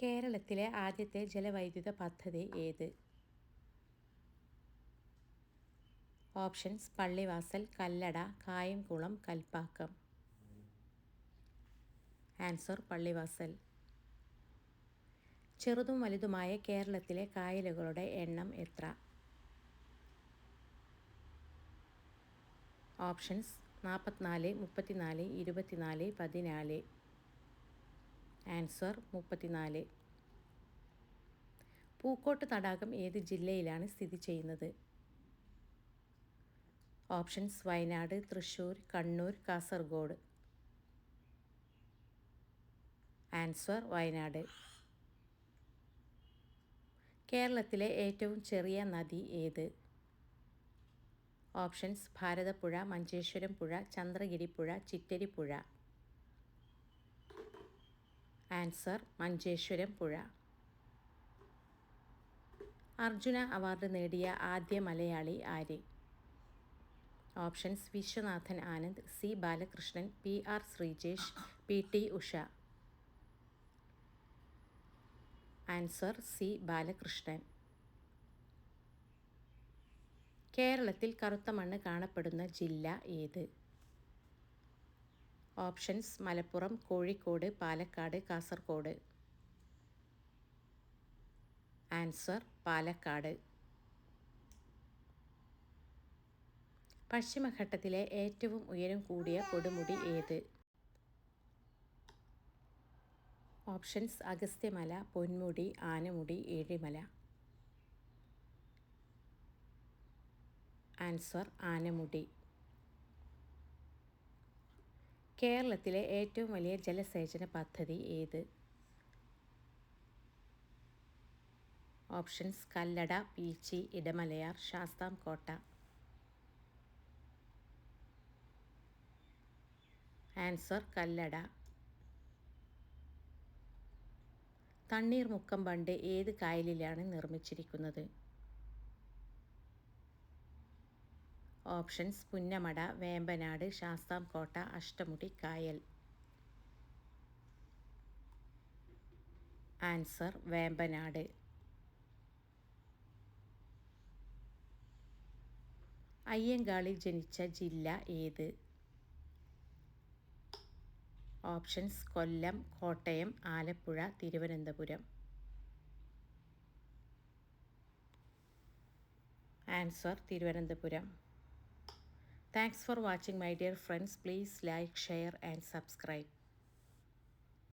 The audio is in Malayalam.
കേരളത്തിലെ ആദ്യത്തെ ജലവൈദ്യുത പദ്ധതി ഏത്? ഓപ്ഷൻസ്: പള്ളിവാസൽ, കല്ലട, കായംകുളം, കൽപ്പാക്കം. ആൻസർ: പള്ളിവാസൽ. ചെറുതും വലുതുമായ കേരളത്തിലെ കായലുകളുടെ എണ്ണം എത്ര? ഓപ്ഷൻസ്: 44, 34, 24, 14. ആൻസർ: 34. പൂക്കോട്ട് തടാകം ഏത് ജില്ലയിലാണ് സ്ഥിതി ചെയ്യുന്നത്? ഓപ്ഷൻസ്: വയനാട്, തൃശ്ശൂർ, കണ്ണൂർ, കാസർഗോഡ്. ആൻസർ: വയനാട്. കേരളത്തിലെ ഏറ്റവും ചെറിയ നദി ഏത്? ഓപ്ഷൻസ്: ഭാരതപ്പുഴ, മഞ്ചേശ്വരം പുഴ, ചന്ദ്രഗിരി പുഴ, ചിറ്റരി പുഴ. ആൻസർ: മഞ്ചേശ്വരം പുഴ. അർജുന അവാർഡ് നേടിയ ആദ്യ മലയാളി ആര്? Options: Viswanathan Anand, C Balakrishnan, P R Sreejesh, P T Usha. Answer: C Balakrishnan. കേരളത്തിൽ കറുത്ത മണ്ണ് കാണപ്പെടുന്ന ജില്ല ഏത്? ഓപ്ഷൻസ്: മലപ്പുറം, കോഴിക്കോട്, പാലക്കാട്, കാസർഗോഡ്. ആൻസർ: പാലക്കാട്. പശ്ചിമഘട്ടത്തിലെ ഏറ്റവും ഉയരം കൂടിയ കൊടുമുടി ഏത്? ഓപ്ഷൻസ്: അഗസ്ത്യമല, പൊന്മുടി, ആനമുടി, ഏഴിമല. ആൻസർ: ആനമുടി. കേരളത്തിലെ ഏറ്റവും വലിയ ജലസേചന പദ്ധതി ഏത്? ഓപ്ഷൻസ്: കല്ലട, പീച്ചി, ഇടമലയാർ, ശാസ്താംകോട്ട. ആൻസർ: കല്ലട. തണ്ണീർമുക്കം ബണ്ട് ഏത് കായലിലാണ് നിർമ്മിച്ചിരിക്കുന്നത്? ഓപ്ഷൻസ്: പുന്നമട, വേമ്പനാട്, ശാസ്താംകോട്ട, അഷ്ടമുടി കായൽ. ആൻസർ: വേമ്പനാട്. അയ്യങ്കാളി ജനിച്ച ജില്ല ഏത്? Options: Kollam, Kottayam, Alappuzha, Thiruvananthapuram. Answer: Thiruvananthapuram. Thanks for watching my dear friends. Please like, share and subscribe.